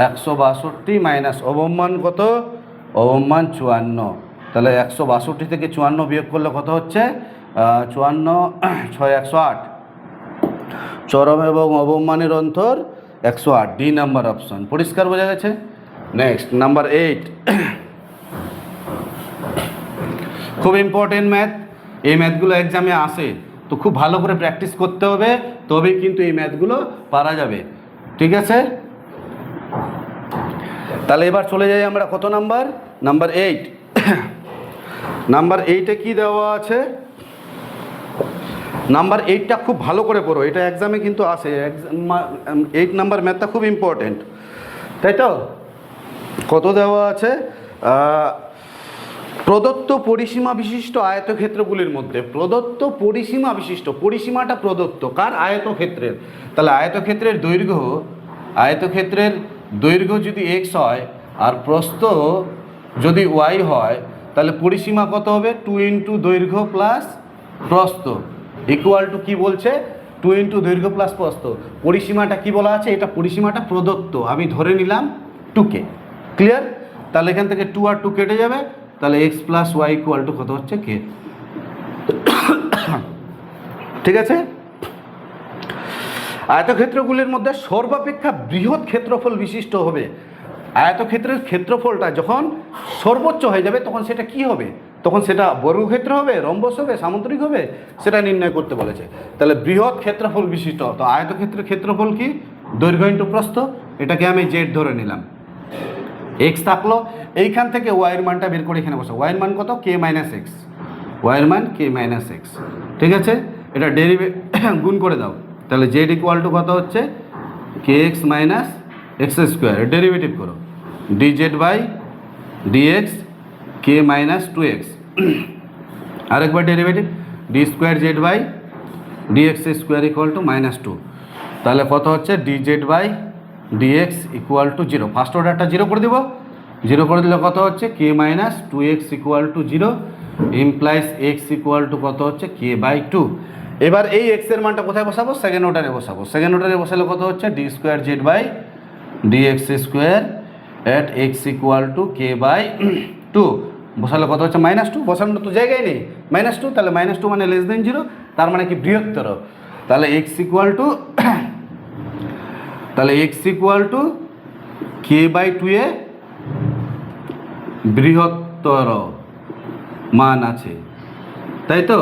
162 মাইনাস অবম মান কত? অবম মান 54। তাহলে 162 থেকে 54 বিয়োগ করলে কত হচ্ছে 54 6 108। চরম এবং অবম মানের অন্তর 108। D number option. পরিষ্কার বোঝা গেছে? নেক্সট নাম্বার 8, খুব ইম্পর্টেন্ট ম্যাথ। এই ম্যাথগুলো এক্সামে আসে, তো খুব ভালো করে প্র্যাকটিস করতে হবে, তবেই কিন্তু এই ম্যাথগুলো পারা যাবে। ঠিক আছে, তাহলে এবার চলে যাই আমরা কত নাম্বার? নাম্বার 8। নাম্বার 8-এ কী দেওয়া আছে? নাম্বার 8টা খুব ভালো করে পড়ো, এটা এক্সামে কিন্তু আসে। 8 নাম্বার ম্যাথটা খুব ইম্পর্টেন্ট, তাই তো। কত দেওয়া আছে? প্রদত্ত পরিসীমা বিশিষ্ট আয়তক্ষেত্রগুলির মধ্যে, প্রদত্ত পরিসীমা বিশিষ্ট, পরিসীমাটা প্রদত্ত কার? আয়তক্ষেত্রের। তাহলে আয়তক্ষেত্রের দৈর্ঘ্য যদি x হয় আর প্রস্থ যদি y হয়, তাহলে পরিসীমা কত হবে? 2 ইন্টু দৈর্ঘ্য প্লাস প্রস্থ ইকুয়াল টু কি বলছে? 2 ইন্টু দৈর্ঘ্য প্লাস প্রস্থ। পরিসীমাটা কি বলা আছে? এটা পরিসীমাটা প্রদত্ত, আমি ধরে নিলাম 2কে। ক্লিয়ার? তাহলে এখান থেকে 2 আর 2 কেটে যাবে, তাহলে x plus y equal to কত হচ্ছে k। ঠিক আছে, আয়তক্ষেত্রগুলির মধ্যে সর্বাপেক্ষা বৃহৎ ক্ষেত্রফল বিশিষ্ট হবে। আয়তক্ষেত্রের ক্ষেত্রফলটা যখন সর্বোচ্চ হয়ে যাবে তখন সেটা কি হবে? তখন সেটা বর্গক্ষেত্র হবে, রম্বস হবে, সামুদ্রিক হবে, সেটা নির্ণয় করতে বলেছে। তাহলে বৃহৎ ক্ষেত্রফল বিশিষ্ট, তো আয়তক্ষেত্রের ক্ষেত্রফল কি? দৈর্ঘ্য ইন্টু প্রস্থ। এটাকে আমি জেড ধরে নিলাম, এক্স থাকলো, এইখান থেকে ওয়াইয়ের মানটা বের করে এখানে বসো। ওয়াইয়ের মান কত? কে মাইনাস এক্স। ওয়াইয়ের মান কে মাইনাস এক্স। ঠিক আছে, এটা গুণ করে দাও। তাহলে জেড ইকুয়াল টু কত হচ্ছে? K x minus x square. Derivative করো, d z by d x k minus 2x। আরেকবার derivative, d square z by dx square equal to -2, তাহলে কত হচ্ছে d z by dx equal to 0। First অর্ডারটা 0 করে দেবো, 0 করে দিলে কত হচ্ছে k minus 2x equal to 0 implies x equal to কত হচ্ছে কে বাই 2। এবার এই এক্সের মানটা কোথায় বসাবো? সেকেন্ড অর্ডারে বসাবো। সেকেন্ড অর্ডারে বসালে কত হচ্ছে d square z by dx square at x equal to k by 2 বসালে কত হচ্ছে -2। বসানোর তো জায়গায় নেই, -2, তাহলে -2 মানে লেস দেন 0, তার মানে কি বৃহত্তর। তাহলে এক্স ইকুয়াল টু তাহলে x equal to k by 2 এ বৃহত্তর মান আছে, তাই তো?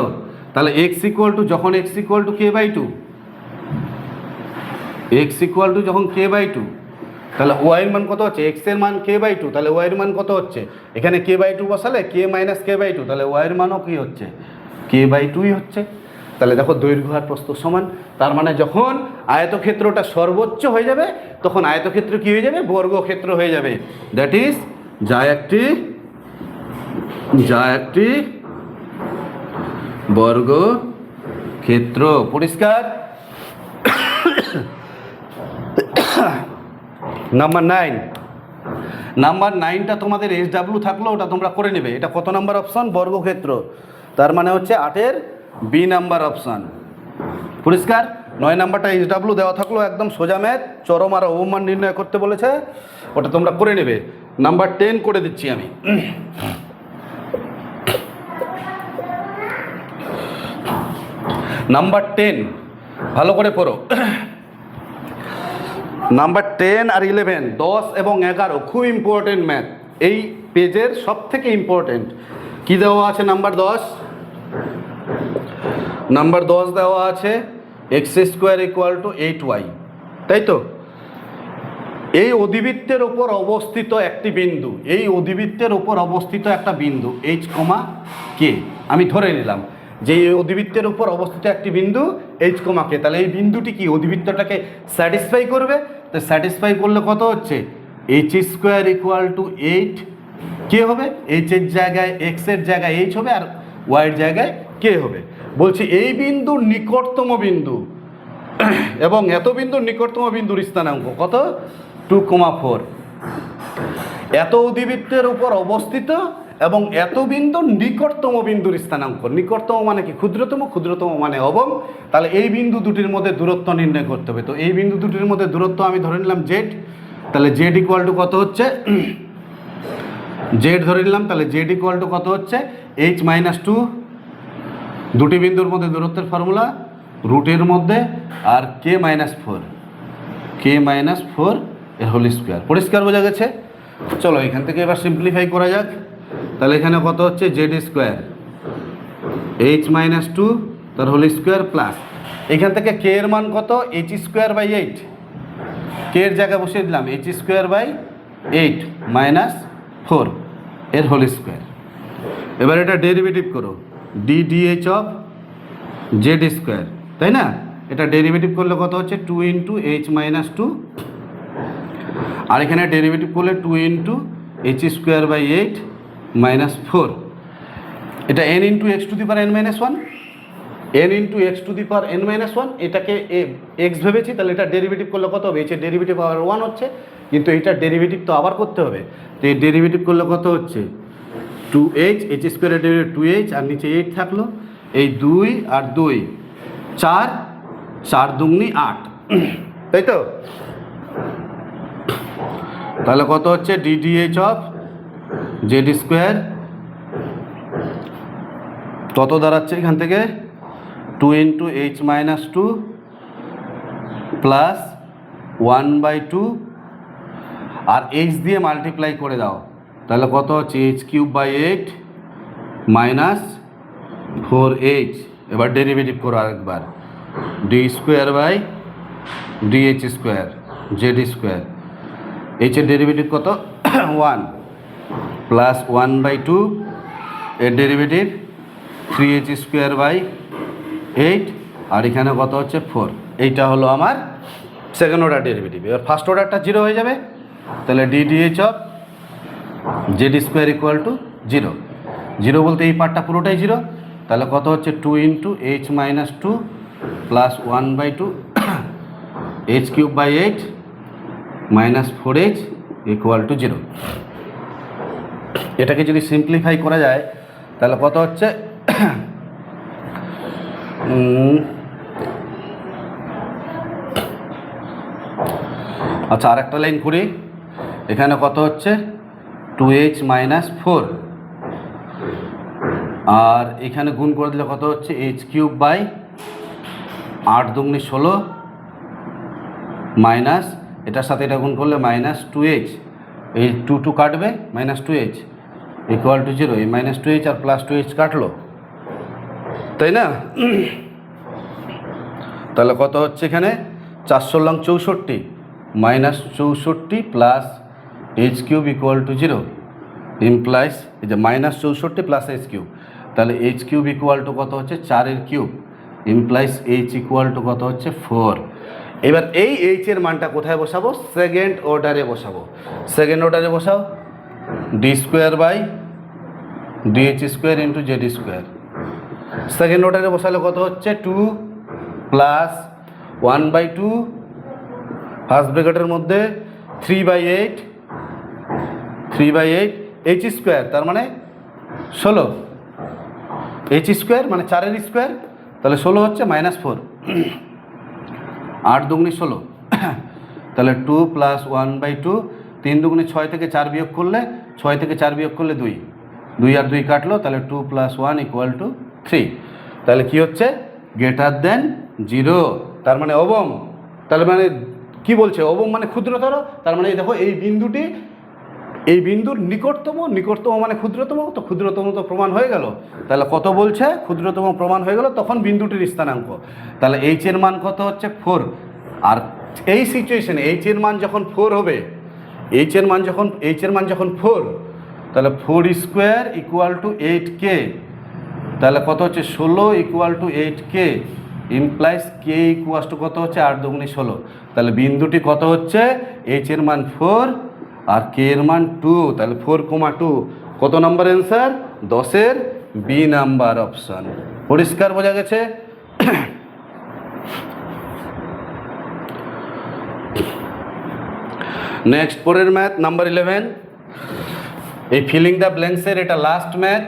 তাহলে এক্স ইকুয়াল টু যখন x equal to k by 2, x equal to যখন কে বাই 2, তাহলে ওয়াইয়ের মান কত হচ্ছে? এক্স এর মান কে বাই 2, তাহলে ওয়াইয়ের মান কত হচ্ছে? এখানে কে বাই 2 বসালে কে মাইনাস কে বাই 2, তাহলে ওয়াইয়ের মানও কি হচ্ছে? কে বাই 2ই হচ্ছে। তাহলে দেখো দৈর্ঘ্য আর প্রস্থ সমান, তার মানে যখন আয়তক্ষেত্রটা সর্বোচ্চ হয়ে যাবে তখন আয়তক্ষেত্র কি হয়ে যাবে? বর্গক্ষেত্র হয়ে যাবে। দ্যাট ইজ যা একটি বর্গক্ষেত্র। পরিষ্কার? নাম্বার 9টা তোমাদের SW থাকলো, ওটা তোমরা করে নেবে। এটা কত নাম্বার অপশন? বর্গক্ষেত্র, তার মানে হচ্ছে 8-এর বি নাম্বার অপশান। পরিষ্কার? 9 নাম্বারটা SW দেওয়া থাকলো, একদম সোজা ম্যাথ, চরম আর অবমান নির্ণয় করতে বলেছে, ওটা তোমরা করে নেবে। নাম্বার 10 করে দিচ্ছি আমি। নাম্বার 10 ভালো করে পড়ো। নাম্বার 10 আর 11, 10 এবং 11 খুব ইম্পর্টেন্ট ম্যাথ, এই পেজের সব থেকে ইম্পর্টেন্ট। কি দেওয়া আছে? নাম্বার 10 দেওয়া আছে X square equal two 8y, তাই তো? এই অধিবৃত্তের ওপর অবস্থিত একটি বিন্দু, এই অধিবৃত্তের ওপর অবস্থিত একটা বিন্দু এইচ কমা কে, আমি ধরে নিলাম যে এই অধিবৃত্তের উপর অবস্থিত একটি বিন্দু এইচ কমা কে। তাহলে এই বিন্দুটি কি অধিবৃত্তটাকে স্যাটিসফাই করবে? তো স্যাটিসফাই করলে কত হচ্ছে? এইচ স্কোয়ার ইকুয়াল টু 8 কে হবে। এইচের জায়গায় এক্সের জায়গায় এইচ হবে আর ওয়াইয়ের জায়গায় কে হবে। বলছি এই বিন্দুর নিকটতম বিন্দু এবং এত বিন্দুর নিকটতম বিন্দুর স্থানাঙ্ক কত? 2,4। এত অধিবৃত্তের উপর অবস্থিত এবং এত বিন্দুর নিকটতম বিন্দুর স্থানাঙ্ক। নিকটতম মানে কি? ক্ষুদ্রতম, ক্ষুদ্রতম মানে অবম। তাহলে এই বিন্দু দুটির মধ্যে দূরত্ব নির্ণয় করতে হবে। তো এই বিন্দু দুটির মধ্যে দূরত্ব আমি ধরে নিলাম জেড, তাহলে জেড ইকুয়াল টু কত হচ্ছে? জেড ধরে নিলাম, তাহলে জেড ইকুয়াল টু কত হচ্ছে? h-2, দুটি বিন্দুর মধ্যে দূরত্বের ফর্মুলা রুটের মধ্যে আর k-4 এর হোল স্কোয়ার। পরিষ্কার বোঝা গেছে? চলো এখান থেকে এবার সিম্পলিফাই করা যাক। তাহলে এখানে কত হচ্ছে? জেড স্কোয়ার h-2 তার হোল স্কোয়ার প্লাস এখান থেকে কে এর মান কত? h স্কোয়ার বাই 8, কে এর জায়গায় বসিয়ে দিলাম h স্কোয়ার বাই 8 -4 এর হোল স্কোয়ার। এবার এটা ডেরিভেটিভ করো, ddh অফ জেড স্কোয়ার, তাই না? এটা ডেরিভেটিভ করলে কত হচ্ছে? 2 × h-2, আর এখানে ডেরিভেটিভ করলে 2 × h স্কোয়ার বাই 8 -4। এটা n × x two the power n - 1, n × x two the power n - 1, এটাকে x ভেবেছি, তাহলে এটা ডেরিভেটিভ করলে কত হবে? h এর ডেরিভেটিভ আবার 1 হচ্ছে, কিন্তু এইটার ডেরিভেটিভ তো আবার করতে হবে। তো এই ডেরিভেটিভ করলে কত হচ্ছে? 2h, h স্কোয়ারের ডেরিভেটিভ 2h আর নিচে 8 থাকলো, এই 2 আর 2 4, 4 দুগুণি 8, তাই তো? তাহলে কত হচ্ছে? ddh অফ জেড স্কোয়ার কত দাঁড়াচ্ছে এখান থেকে? 2 × h-2 প্লাস 1/2 আর h দিয়ে মাল্টিপ্লাই করে দাও, তাহলে কত হচ্ছে? h³/8 -4h। এবার ডেরিভেটিভ করো আরেকবার, d square by dh square z square, h এর ডেরিভেটিভ কত? 1 প্লাস 1/2 এর ডেরিভেটিভ 3h স্কোয়ার বাই 8 আর এখানে কত হচ্ছে? 4। এইটা হলো আমার সেকেন্ড অর্ডার ডেরিভেটিভ। এবার ফার্স্ট অর্ডারটা 0 হয়ে যাবে, তাহলে ddh of Z square equal to 0 বলতে এই পার্টটা পুরোটাই 0, তাহলে কত হচ্ছে? 2 × h-2 plus 1/2 h³/8 minus 4h equal to 0। এটাকে যদি সিম্পলিফাই করা যায় তাহলে কত হচ্ছে, আচ্ছা আরেকটা লাইন করি, এখানে কত হচ্ছে 2h মাইনাস 4, আর এখানে গুণ করে দিলে কত হচ্ছে h³/8 দুগুণে 16 মাইনাস এটার সাথে এটা গুণ করলে মাইনাস 2h, এই 2 কাটবে মাইনাস 2h ইকুয়াল টু 0। এই মাইনাস 2h আর প্লাস 2h কাটলো, তাই না? তাহলে কত হচ্ছে এখানে 4×64 minus 64 plus h³ equal to 0 implies এই যে মাইনাস 64 প্লাস h³, তাহলে h³ ইকুয়াল টু কত হচ্ছে 4^3 ইমপ্লাইজ h ইকুয়াল টু কত হচ্ছে 4। এবার এই h এর মানটা কোথায় বসাবো, সেকেন্ড অর্ডারে বসাবো। সেকেন্ড অর্ডারে বসাও, d² ইন্টু z²। সেকেন্ড অর্ডারে বসালে কত হচ্ছে 2 প্লাস 1/2 ফার্স্ট ব্র্যাকেটের মধ্যে 3/8 h², তার মানে 16, h² মানে 4^2, তাহলে 16 হচ্ছে মাইনাস 4, 8 দুগুণে 16, তাহলে 2 প্লাস 1/2, 3 দুগুণে 6 থেকে 4 বিয়োগ করলে 6 থেকে 4 বিয়োগ করলে 2, 2 আর 2 কাটলো, তাহলে 2 প্লাস 1 ইকুয়াল টু 3। তাহলে কি হচ্ছে গ্রেটার দেন 0, তার মানে অবম। তার মানে কি বলছে, অবম মানে ক্ষুদ্রতর, তার মানে দেখো এই বিন্দুটি এই বিন্দুর নিকটতম, নিকটতম মানে ক্ষুদ্রতম, তো ক্ষুদ্রতম তো প্রমাণ হয়ে গেল। তাহলে কত বলছে, ক্ষুদ্রতম প্রমাণ হয়ে গেল, তখন বিন্দুটির স্থানাঙ্ক। তাহলে এইচ এর মান কত হচ্ছে 4। আর এই সিচুয়েশনে এইচ এর মান যখন 4 হবে, এইচ এর মান যখন 4, তাহলে 4² ইকুয়াল টু 8k, তাহলে কত হচ্ছে 16 equal to 8k implies K equal to কত হচ্ছে 8 দুগুণে 16। তাহলে বিন্দুটি কত হচ্ছে, এইচ এর মান 4 আর কে এর মান 2, তাহলে 4,2 কত নাম্বার অ্যান্সার, 10-এর বি নাম্বার অপশান। পরিষ্কার বোঝা গেছে? নেক্সট পরের ম্যাথ নাম্বার 11, এই ফিলিং দ্য ব্ল্যাঙ্কসের এটা লাস্ট ম্যাথ।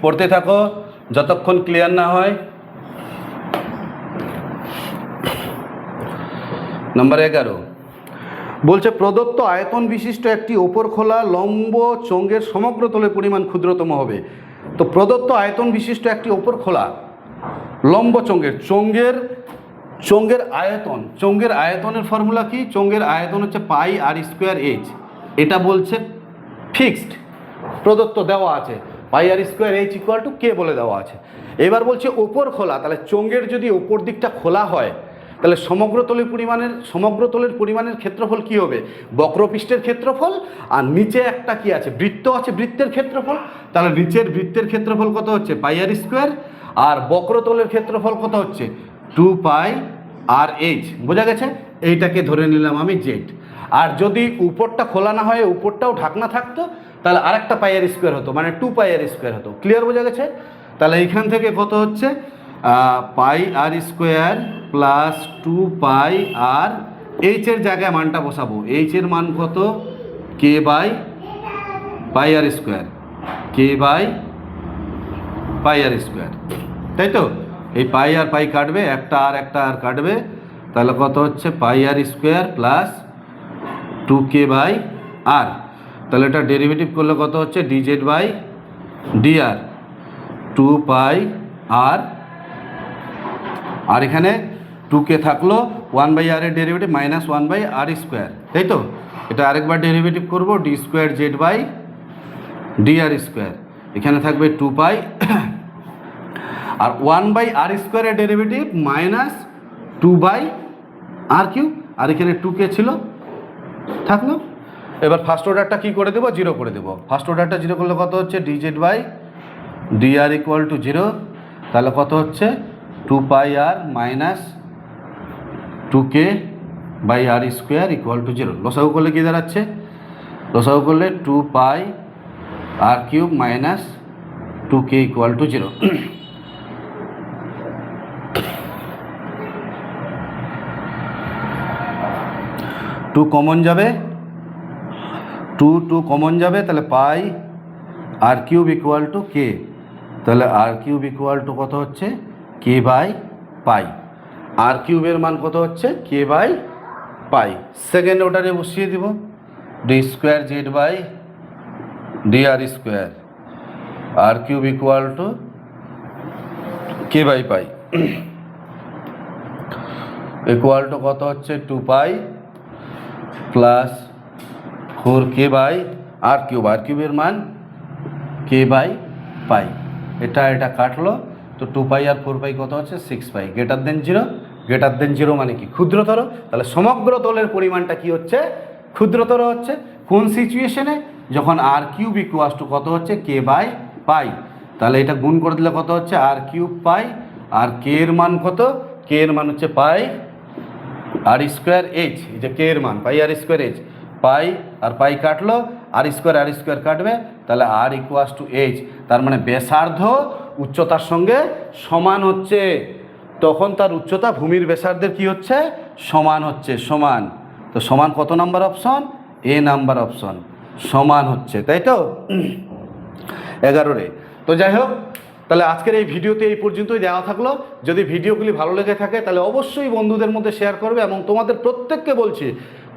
পড়তে থাকো যতক্ষণ ক্লিয়ার না হয়। নাম্বার 11 বলছে প্রদত্ত আয়তন বিশিষ্ট একটি ওপর খোলা লম্ব চোঙের সমগ্র তলের পরিমাণ ক্ষুদ্রতম হবে। তো প্রদত্ত আয়তন বিশিষ্ট একটি ওপর খোলা লম্ব চোঙের আয়তনের ফর্মুলা কি, চোঙের আয়তন হচ্ছে πr²h, এটা বলছে ফিক্সড, প্রদত্ত দেওয়া আছে πr²h ইকুয়াল টু কে বলে দেওয়া আছে। এবার বলছে ওপর খোলা, তাহলে চোঙের যদি ওপর দিকটা খোলা হয় তাহলে সমগ্র তলের পরিমাণের ক্ষেত্রফল কি হবে, বক্রপৃষ্ঠের ক্ষেত্রফল, আর নিচে একটা কি আছে, বৃত্ত আছে, বৃত্তের ক্ষেত্রফল। তাহলে নিচের বৃত্তের ক্ষেত্রফল কত হচ্ছে πr², আর বক্রতলের ক্ষেত্রফল কত হচ্ছে 2πrh। বোঝা গেছে? এইটাকে ধরে নিলাম আমি জেড। আর যদি উপরটা খোলা না হয়, উপরটাও ঢাকনা থাকতো, তাহলে আরেকটা πr² হতো, মানে 2πr² হতো। ক্লিয়ার বোঝা গেছে? তাহলে এইখান থেকে কত হচ্ছে πr² প্লাস 2πr, এইচের জায়গায় মানটা বসাবো, এইচের মান কত k/πr², তাই তো? এই পাই আর পাই কাটবে, একটা আর কাটবে, তাহলে কত হচ্ছে πr² প্লাস 2k/r। তাহলে এটা ডেরিভেটিভ করলে কত হচ্ছে dz/dr 2πr, আর এখানে 2k থাকলো, 1/r এর ডেরিভেটিভ মাইনাস 1/r², তাই তো? এটা আরেকবার ডেরিভেটিভ করবো d²z/dr², এখানে থাকবে 2π, আর 1/r² এর ডেরিভেটিভ মাইনাস 2/r³, আর এখানে 2k ছিল, থাকলো। এবার ফার্স্ট অর্ডারটা কী করে দেবো, 0 করে দেবো। ফার্স্ট অর্ডারটা 0 করলে কত হচ্ছে dz/dr ইকুয়াল টু 0, তাহলে কত হচ্ছে 2πr minus 2k/r² equal to 0। লসাগু করলে কী দাঁড়াচ্ছে, লসাগু করলে 2πr³ minus 2k equal to 0। Two common যাবে, টু কমন যাবে, তাহলে pi r cube equal to k, তাহলে আর কিউব ইকুয়াল টু কত হচ্ছে কে বাই পাই। আর কিউবের মান কত হচ্ছে কে বাই পাই। সেকেন্ড অর্ডারে বসিয়ে দিব d square z by d r square, r cube equal to k by pi equal to কত হচ্ছে 2 pi plus 4k by r cube, r কিউবের মান কে বাই পাই। এটা কাটলো, তো 2 পাই আর 4 পাই কত হচ্ছে 6 পাই। গ্রেটার দেন 0, গ্রেটার দেন 0 মানে কি ক্ষুদ্রতর, তাহলে সমগ্র তলের পরিমাণটা কি হচ্ছে ক্ষুদ্রতর হচ্ছে। কোন সিচুয়েশনে, যখন আর কিউব ইকুয়াল টু কত হচ্ছে কে বাই পাই, তাহলে এটা গুণ করে দিলে কত হচ্ছে আর কিউব পাই, আর কে এর মান কত, কে এর মান হচ্ছে পাই আর স্কোয়ার এইচ, এই যে কে এর মান পাই আর স্কোয়ার এইচ, পাই আর পাই কাটলো, আর স্কোয়ার কাটবে, তাহলে আর ইকুয়াস টু এইচ, তার মানে ব্যাসার্ধ উচ্চতার সঙ্গে সমান হচ্ছে, তখন তার উচ্চতা ভূমির ব্যাসার্ধের কি হচ্ছে সমান হচ্ছে, সমান। তো সমান কত নাম্বার অপশন, এ নাম্বার অপশন সমান হচ্ছে, তাই তো 11-রে। তো যাই হোক, তাহলে আজকের এই ভিডিওতে এই পর্যন্তই দেওয়া থাকলো। যদি ভিডিওগুলি ভালো লেগে থাকে তাহলে অবশ্যই বন্ধুদের মধ্যে শেয়ার করবে, এবং তোমাদের প্রত্যেককে বলছি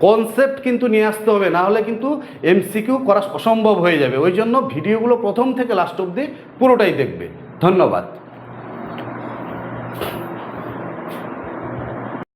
কনসেপ্ট কিন্তু নিয়ে আসতে হবে, না হলে কিন্তু এমসিকিউ করা অসম্ভব হয়ে যাবে। ওই জন্য ভিডিওগুলো প্রথম থেকে লাস্ট অবধি পুরোটাই দেখবে। ধন্যবাদ।